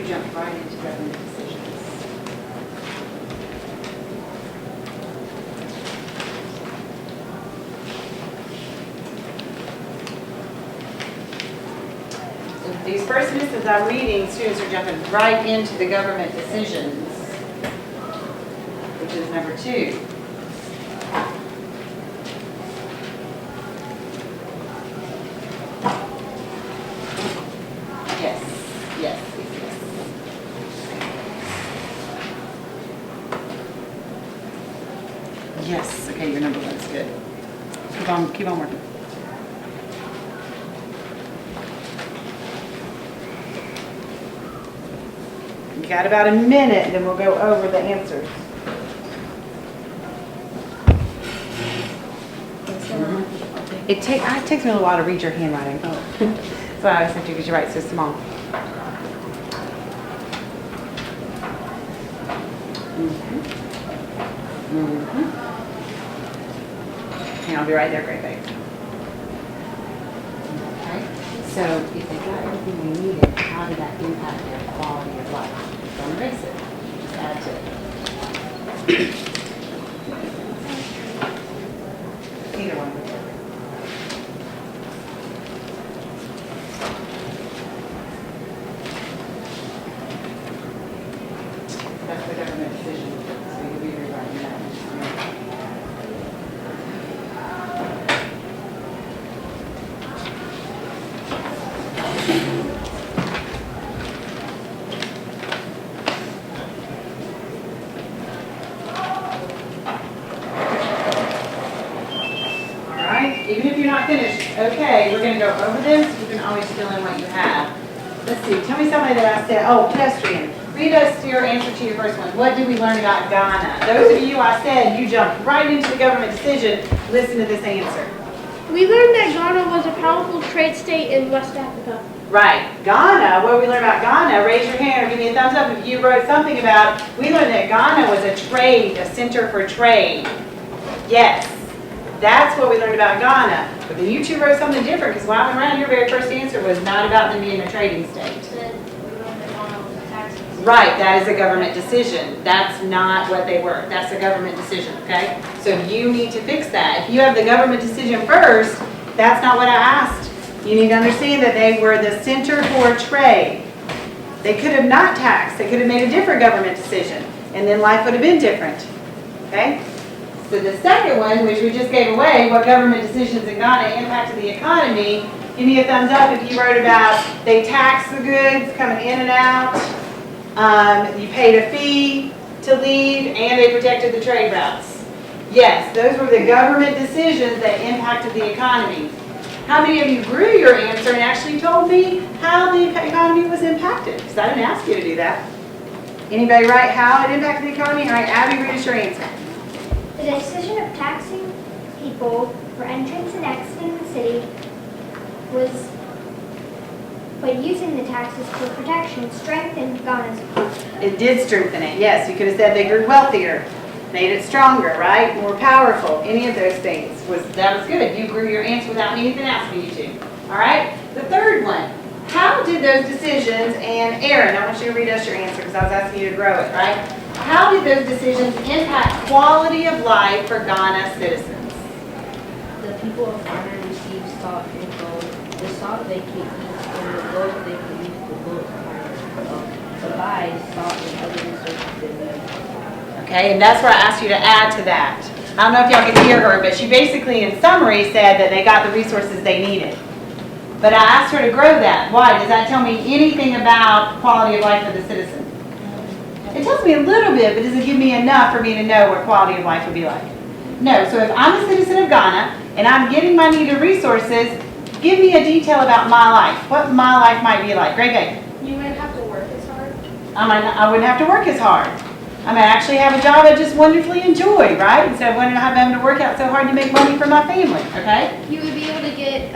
you jumped right into government decisions. So these first instances I'm reading, students are jumping right into the government decisions, which is number 2. Yes, okay, your number 1's good. Keep on working. You got about a minute, then we'll go over the answers. It takes me a little while to read your handwriting. So I always have to because you write so small. And I'll be right there, great babe. Okay. So if they got everything they needed, how did that impact their quality of life? Don't erase it. Just add to it. Either one. That's the government decision. So you'll be rewriting that. Even if you're not finished, okay, we're going to go over this. You can always fill in what you have. Let's see, tell me somebody that I said, oh, pedestrian. Read us your answer to your first one. What did we learn about Ghana? Those of you I said, you jumped right into the government decision. Listen to this answer. We learned that Ghana was a powerful trade state in West Africa. Right. Ghana, what did we learn about Ghana? Raise your hand or give me a thumbs up if you wrote something about, we learned that Ghana was a center for trade. Yes. That's what we learned about Ghana. But then you two wrote something different because when I went around, your very first answer was not about them being a trading state. Right, that is a government decision. That's not what they were. That's a government decision, okay? So you need to fix that. If you have the government decision first, that's not what I asked. You need to understand that they were the center for trade. They could have not taxed. They could have made a different government decision, and then life would have been different, okay? So the second one, which we just gave away, what government decisions in Ghana impacted the economy, give me a thumbs up if you wrote about they taxed the goods coming in and out, you paid a fee to leave, and they protected the trade routes. Yes, those were the government decisions that impacted the economy. How many of you grew your answer and actually told me how the economy was impacted? Because I didn't ask you to do that. Anybody write how it impacted the economy? All right, Abby, read us your answer. The decision of taxing people for entrance and exiting the city was, but using the taxes for protection strengthened Ghana's economy. It did strengthen it, yes. You could have said they grew wealthier, made it stronger, right? More powerful. Any of those things. That was good. You grew your answer without me even asking you to. All right? The third one. How did those decisions, and Aaron, I want you to read us your answer because I was asking you to grow it, right? How did those decisions impact quality of life for Ghana citizens? The people of Ghana received salt and gold. The salt they could eat and the gold they could use to buy salt and other resources they need. Okay, and that's where I asked you to add to that. I don't know if y'all could hear her, but she basically in summary said that they got the resources they needed. But I asked her to grow that. Why? Does that tell me anything about quality of life for the citizen? It tells me a little bit, but does it give me enough for me to know what quality of life would be like? No. So if I'm a citizen of Ghana and I'm getting my needed resources, give me a detail about my life. What my life might be like. Great, Greg. You wouldn't have to work as hard. I wouldn't have to work as hard. I might actually have a job I just wonderfully enjoy, right? Instead of having to work out so hard to make money for my family, okay? You would be able to get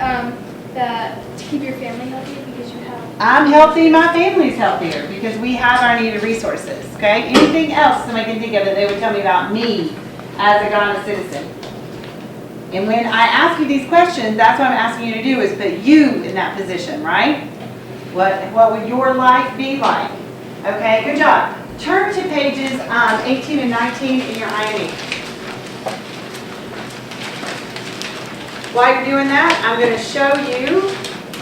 to keep your family healthy because you have. I'm healthy, my family's healthier because we have our needed resources, okay? Anything else somebody can think of that they would tell me about me as a Ghana citizen? And when I ask you these questions, that's what I'm asking you to do is put you in that position, right? What would your life be like? Okay, good job. Turn to pages 18 and 19 in your IME. While you're doing that, I'm going to show you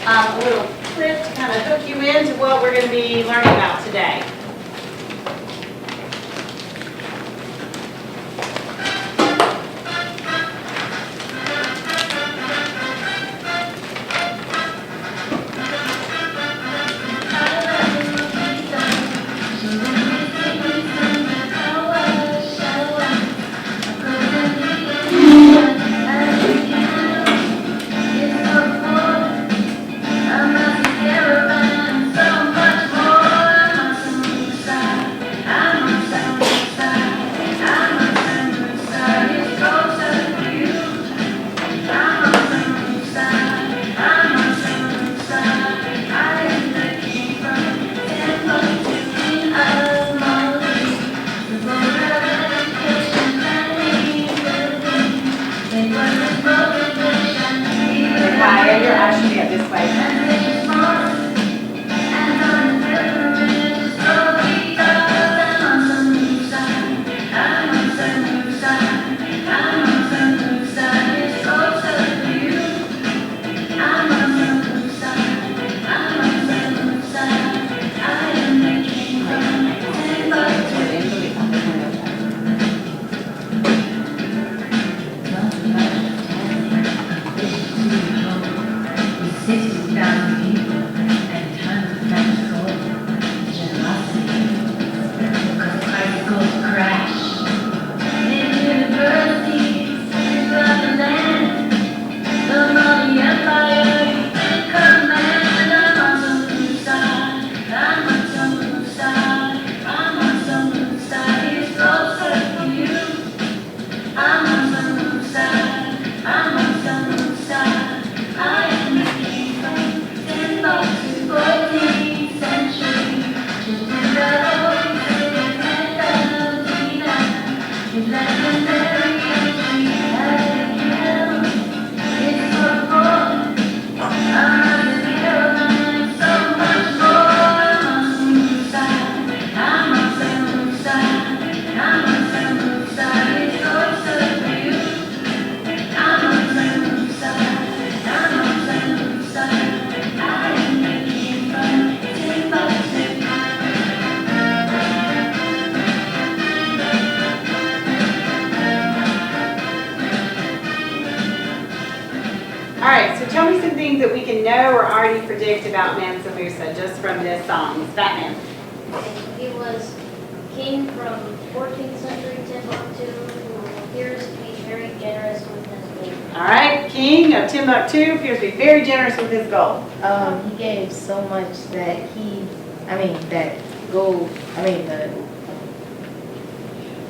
a little clip to kind of hook you into what we're going to be learning about today. Your eyes should get this way. Alright, so tell me some things that we can know or already predict about Mansa Musa just from this song. Batman. He was king from 14th century Timbuktu who appears to be very generous with his gold. Alright, king of Timbuktu appears to be very generous with his gold. He gave so much that that gold,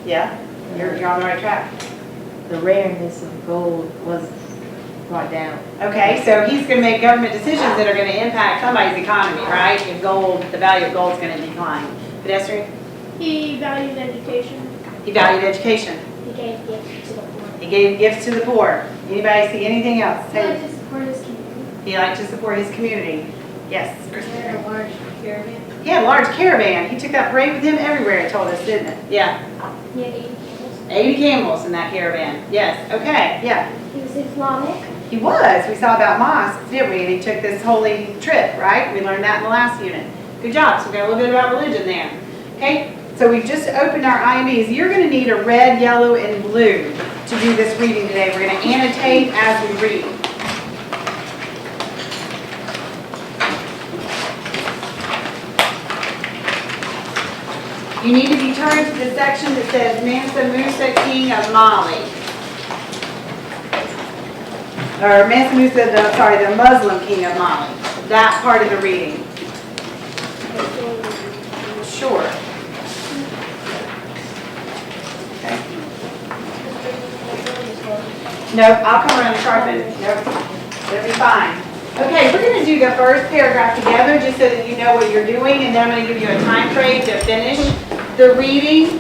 Yeah, you're on the right track. the rareness of gold was brought down. Okay, so he's going to make government decisions that are going to impact somebody's economy, right? If gold, the value of gold is going to decline. Pedestrian? He valued education. He valued education. He gave gifts to the poor. He gave gifts to the poor. Anybody see anything else? He liked to support his community. He liked to support his community. Yes, He Christina. had a large caravan. He had a large caravan. He took that parade with him everywhere, it told us, didn't it? Yeah. He had 80 camels. 80 camels in that caravan. Yes, okay, yeah. He was Islamic. He was. We saw about mosques, didn't we? And he took this holy trip, right? We learned that in the last unit. Good job. So we got a little bit about religion there. Okay, so we've just opened our IMEs. You're going to need a red, yellow, and blue to do this reading today. We're going to annotate as we read. You need to be turned to the section that says Mansa Musa, King of Mali. Or Mansa Musa, the Muslim King of Mali. That part of the reading. Sure. Okay. Nope, I'll come around and sharpen. Nope, it'll be fine. Okay, we're going to do the first paragraph together just so that you know what you're doing, and then I'm going to give you a time frame to finish the reading.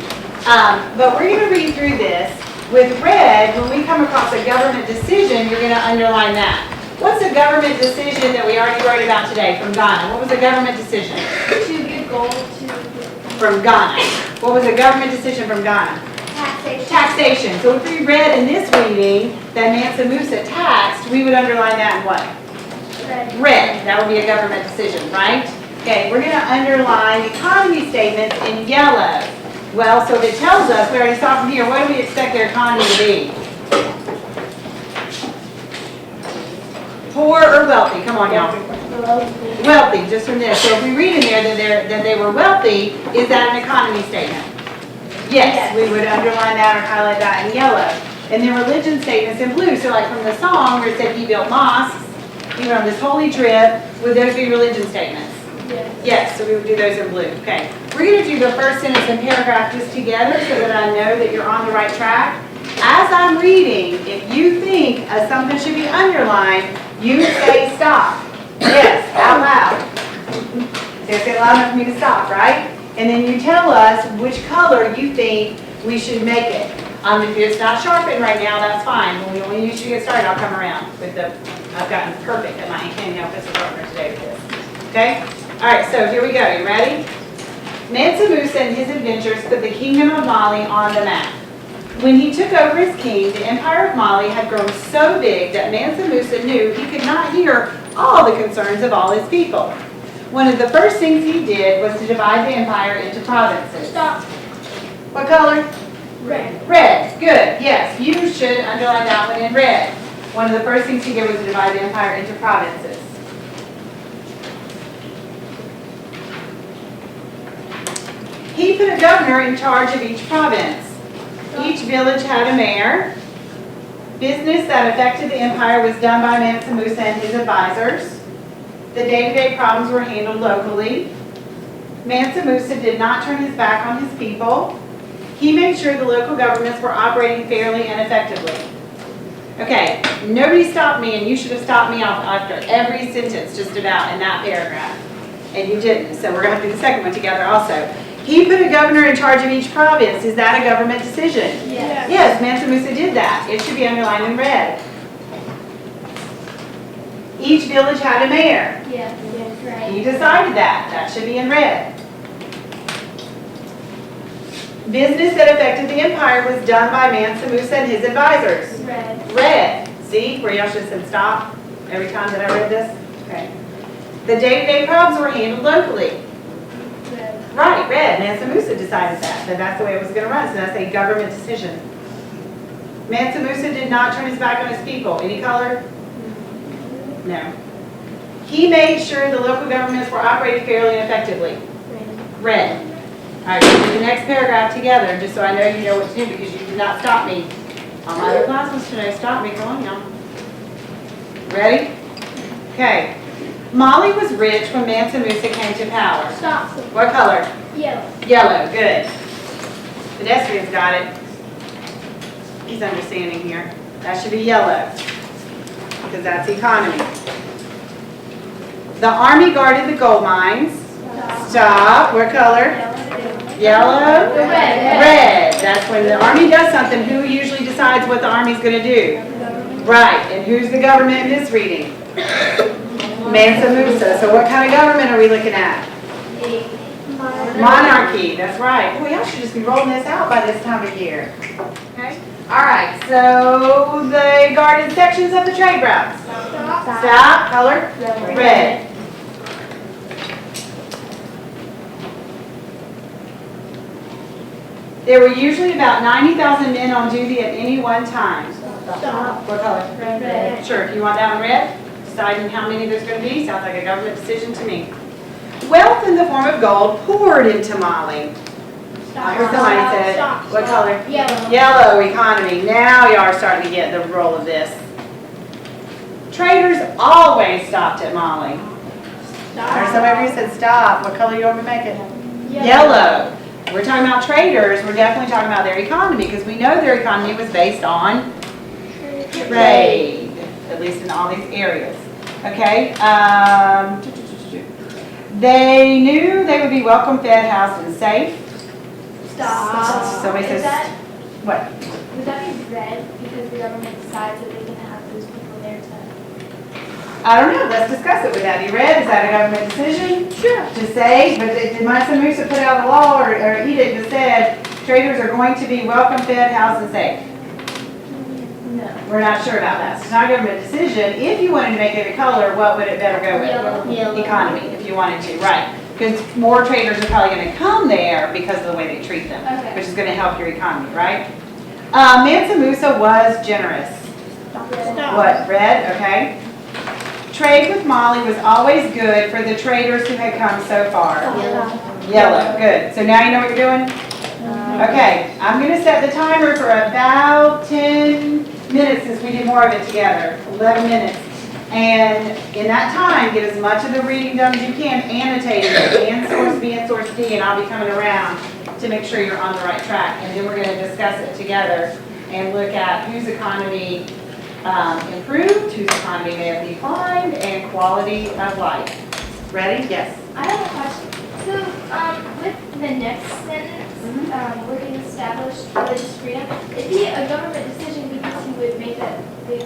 But we're going to read through this. With red, when we come across a government decision, you're going to underline that. What's a government decision that we already wrote about today from Ghana? What was a government decision? To give gold to the from Ghana. What was a government decision from Ghana? Taxation. Taxation. So if we read in this reading that Mansa Musa taxed, we would underline that in what? Red. Red. That would be a government decision, right? Okay, we're going to underline economy statements in yellow. Well, so if it tells us, we already saw from here, what do we expect their economy to be? Poor or wealthy? Come on, y'all. Wealthy, just from this. So if we read in there that they were wealthy, is that an economy statement? Yes, we would underline that or highlight that in yellow. And then religion statements in blue. So like from the song where it said he built mosques, he went on this holy trip, would those be religion statements? Yes, so we would do those in blue. Okay. We're going to do the first sentence and paragraph just together so that I know that you're on the right track. As I'm reading, if you think something should be underlined, you say stop. Yes, out loud. Say it loud enough for me to stop, right? And then you tell us which color you think we should make it. If it's not sharpened right now, that's fine. When you should get started, I'll come around with I've gotten perfect at my handheld pencil sharpener today with this. Okay? All right, so here we go. You ready? Mansa Musa and his adventures put the kingdom of Mali on the map. When he took over as king, the empire of Mali had grown so big that Mansa Musa knew he could not hear all the concerns of all his people. One of the first things he did was to divide the empire into provinces. Stop. What color? Red. Red. Good. Yes, you should underline that one in red. One of the first things he did was to divide the empire into provinces. He put a governor in charge of each province. Each village had a mayor. Business that affected the empire was done by Mansa Musa and his advisors. The day-to-day problems were handled locally. Mansa Musa did not turn his back on his people. He made sure the local governments were operating fairly and effectively. Okay, nobody stopped me, and you should have stopped me after every sentence just about in that paragraph. And you didn't, so we're going to do the second one together also. He put a governor in charge of each province. Is that a government decision? Yes. Yes, Mansa Musa did that. It should be underlined in red. Each village had a mayor. Yes. Right. He decided that. That should be in red. Business that affected the empire was done by Mansa Musa and his advisors. Red. Red. See, where y'all should have said stop every time that I read this? Okay. The day-to-day problems were handled locally. Red. Right, red. Mansa Musa decided that that's the way it was going to run. So that's a government decision. Mansa Musa did not turn his back on his people. Any color? No. He made sure the local governments were operated fairly and effectively. Red. All right, we'll do the next paragraph together, just so I know you know what to do, because you did not stop me on my other classes today. Stop me. Come on, y'all. Ready? Okay. Mali was rich when Mansa Musa came to power. Stop. What color? Yellow. Yellow. Good. Pedestrian's got it. He's understanding here. That should be yellow, because that's economy. The army guarded the gold mines. Stop. What color? Yellow? Red. Red. That's when the army does something, who usually decides what the army's going to do? Right. And who's the government in this reading? Mansa Musa. So what kind of government are we looking at? Monarchy. That's right. Boy, y'all should just be rolling this out by this time of year. Okay. All right. So the guarded sections of the trade routes. Stop. Color? Red. There were usually about 90,000 men on duty at any one time. Stop. What color? Red. Sure, if you want that one red, deciding how many there's going to be, sounds like a government decision to me. Wealth in the form of gold poured into Mali. I heard somebody said, Stop. what color? Yellow. Yellow economy. Now y'all are starting to get the roll of this. Traders always stopped at Mali. There's some of you said stop. What color you want me to make it? Yellow. We're talking about traders. We're definitely talking about their economy, because we know their economy was based on trade, at least in all these areas. Okay. They knew they would be welcome, fed, housed, and safe. Stop. Somebody Is says, that, what? would that be red because the government decides that they can have those people there to? I don't know, let's discuss it. Would that be read? Is that a government decision? Sure. To say, but did Mansa Musa put out a law or edict that said traders are going to be welcome, fed, housed, and safe? No. We're not sure about that. So it's not a government decision. If you wanted to make it a color, what would it better go with? Yellow. Economy, if you wanted to, right. Because more traders are probably going to come there because of the way they treat them, Okay. which is going to help your economy, right? Mansa Musa was generous. What, red? Okay. Trade with Mali was always good for the traders who had come so far. Yellow, good. So now you know what you're doing? Okay, I'm going to set the timer for about 10 minutes since we did more of it together, 11 minutes. And in that time, get as much of the reading done as you can, annotating it, and source B and source D, and I'll be coming around to make sure you're on the right track. And then we're going to discuss it together and look at whose economy improved, whose economy may have declined, and quality of life. Ready? Yes. I have a question. So, with the next sentence, working established religious freedom, it'd be a government decision because he would make that, they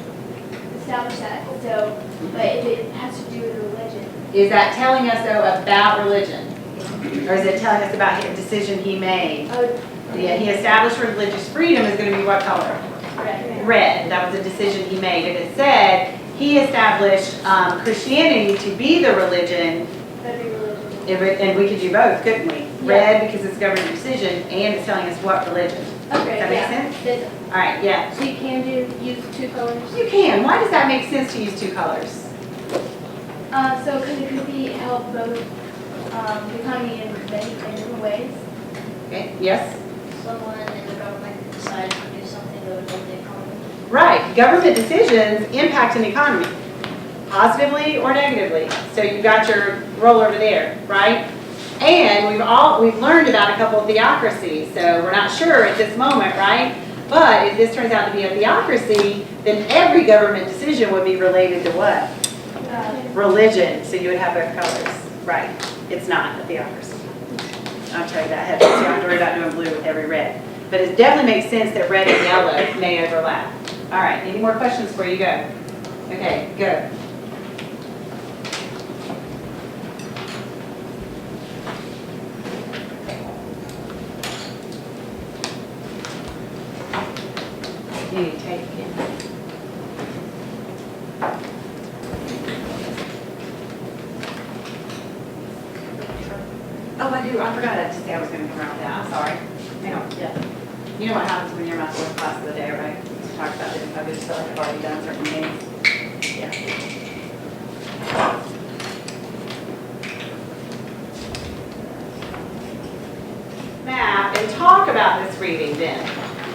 establish that, so, but if it has to do with religion. Is that telling us, though, about religion? Or is it telling us about a decision he made? Yeah, he established religious freedom is going to be what color? Red. Red. That was a decision he made. If it said he established Christianity to be the religion, That'd be religion. and we could do both, couldn't we? Red because it's a government decision and it's telling us what religion. Okay, Does that make sense? All right, yeah. So you can use two colors? You can. Why does that make sense to use two colors? So because it could be help both the economy in different ways. Okay. Yes? Someone in the government decided to do something that would help the economy. Right. Government decisions impact an economy, positively or negatively. So you've got your roll over there, right? And we've learned about a couple of theocracies, so we're not sure at this moment, right? But if this turns out to be a theocracy, then every government decision would be related to what? Religion. So you would have both colors, right? It's not a theocracy. I'll tell you that. So you don't have to worry about doing blue with every red. But it definitely makes sense that red and yellow may overlap. All right. Any more questions before you go? Okay. Go. You need to take it again. Oh, I do. I forgot to say I was going to come around with that. I'm sorry. Hang on. Yeah. You know what happens when you're my fourth class of the day, right? We talk about this. I just feel like I've already done certain things. Yeah. Map and talk about this reading then.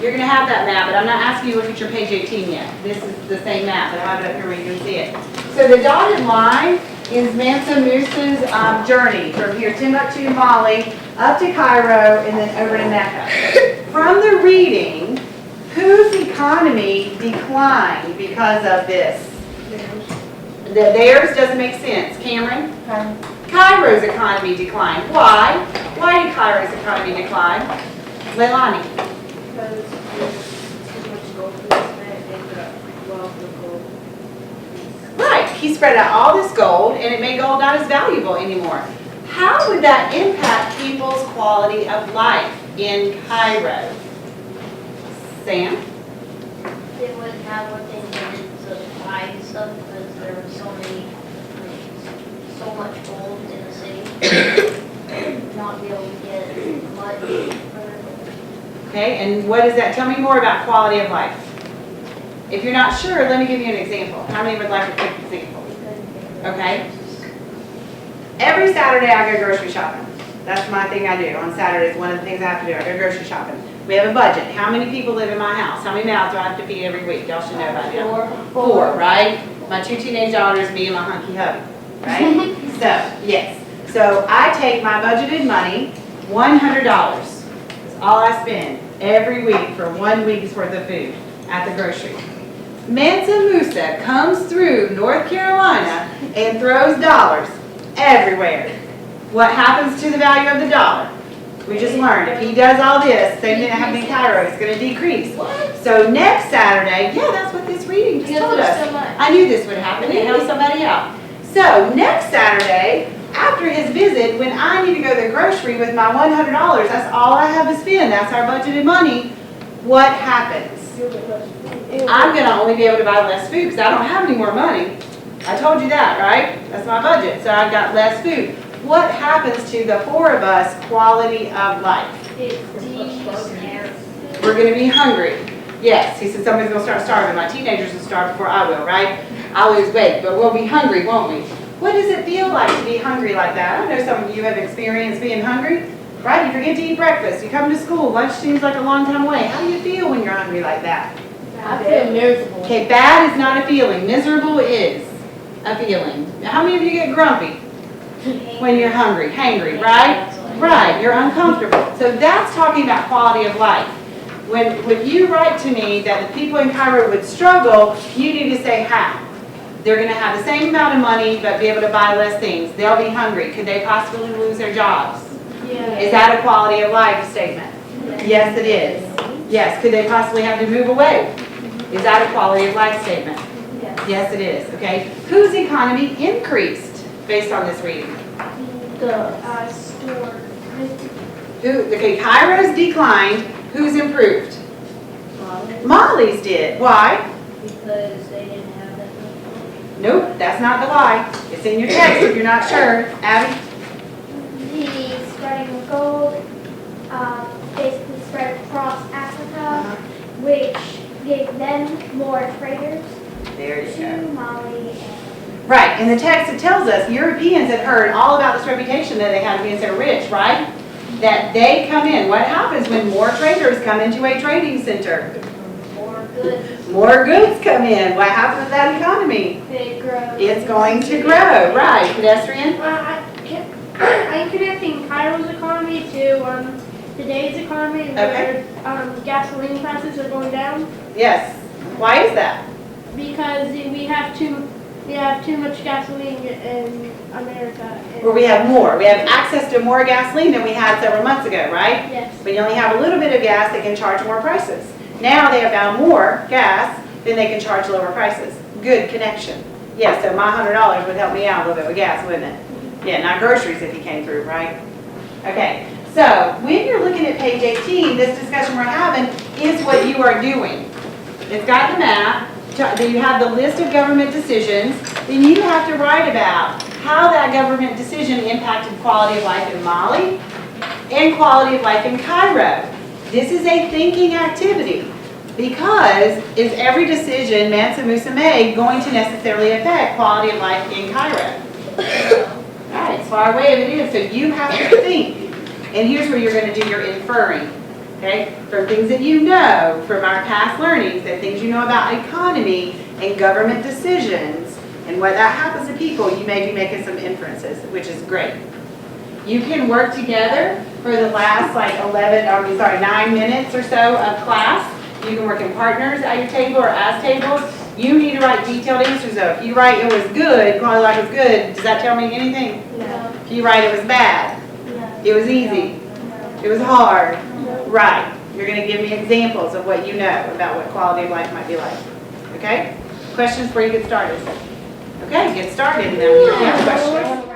You're going to have that map, but I'm not asking you to look at your page 18 yet. This is the same map, but I have it up here where you can see it. So the dotted line is Mansa Musa's journey from here, Timbuktu, Mali, up to Cairo, and then over to Mecca. From the reading, whose economy declined because of this? Theirs doesn't make sense. Cameron? Cairo's economy declined. Why? Why did Cairo's economy decline? Leilani? Because there's too much gold in this man, they put up wealth of gold. Right, he spread out all this gold and it made gold not as valuable anymore. How would that impact people's quality of life in Cairo? Sam? They wouldn't have what they needed to buy and stuff because there were so much gold in the city. Not be able to get much further. Okay, and what is that? Tell me more about quality of life. If you're not sure, let me give you an example. How many would like a quick example? Okay. Every Saturday I go grocery shopping. That's my thing I do on Saturdays. One of the things I have to do, I go grocery shopping. We have a budget. How many people live in my house? How many mouths do I have to feed every week? Y'all should know by now. Four, right? My 2 teenage daughters, me and my hunky hubby, right? So, yes. So I take my budgeted money, $100. That's all I spend every week for 1 week's worth of food at the grocery. Mansa Musa comes through North Carolina and throws dollars everywhere. What happens to the value of the dollar? We just learned, if he does all this, same thing that happened in Cairo, it's gonna decrease. So next Saturday, yeah, that's what this reading just Because told there's us. so much. I knew this would happen, it helped somebody out. So next Saturday, after his visit, when I need to go to the grocery with my $100, that's all I have to spend, that's our budgeted money, what happens? I'm gonna only be able to buy less food because I don't have any more money. I told you that, right? That's my budget, so I've got less food. What happens to the four of us quality of life? We're gonna be hungry. Yes, he said somebody's gonna start starving. My teenagers will starve before I will, right? I'll lose weight, but we'll be hungry, won't we? What does it feel like to be hungry like that? I know some of you have experienced being hungry, right? You forget to eat breakfast, you come to school, lunch seems like a long time away. How do you feel when you're hungry like that? I feel miserable. Okay, bad is not a feeling, miserable is a feeling. Now, how many of you get grumpy when you're hungry, hangry, right? Right, you're uncomfortable. So that's talking about quality of life. When you write to me that the people in Cairo would struggle, you need to say how. They're going to have the same amount of money but be able to buy less things. They'll be hungry. Could they possibly lose their jobs? Yeah. Is that a quality of life statement? Yes, it is. Yes, could they possibly have to move away? Is that a quality of life statement? Yes, it is. Okay. Whose economy increased based on this reading? Store. Okay, Cairo's declined. Who's improved? Molly's did. Why? Because they didn't have that much money. Nope, that's not the lie. It's in your text if you're not sure. Abby? The spreading of gold basically spread across Africa, which gave them more traders There you go. to Mali and Right, in the text it tells us Europeans had heard all about this reputation that they had being so rich, right? That they come in. What happens when more traders come into a trading center? More goods. More goods come in. What happens with that economy? It grows. It's going to grow, right? Pedestrian? I'm connecting Cairo's economy to today's economy Okay. where gasoline prices are going down Yes. Why is that? because we have too much gasoline in America. And Where we have more. We have access to more gasoline than we had several months ago, right? Yes. But you only have a little bit of gas, they can charge more prices. Now they have found more gas, then they can charge lower prices. Good connection. Yeah, so my $100 would help me out a little bit with gas, wouldn't it? Yeah, not groceries if you came through, right? Okay, so when you're looking at page 18, this discussion we're having is what you are doing. It's got the map, then you have the list of government decisions, then you have to write about how that government decision impacted quality of life in Mali and quality of life in Cairo. This is a thinking activity because is every decision Mansa Musa made going to necessarily affect quality of life in Cairo? Right, it's far away as it is, so you have to think. And here's where you're going to do your inferring. Okay, from things that you know from our past learnings and things you know about economy and government decisions and what that happens to people, you may be making some inferences, which is great. You can work together for the last 9 minutes or so of class. You can work in partners at your table or as tables. You need to write detailed answers though. If you write it was good, quality of life was good, does that tell me anything? No. If you write it was bad, it was easy, it was hard. Right. You're going to give me examples of what you know about what quality of life might be like. Okay? Questions before you get started? Okay, get started. Now, if you have questions.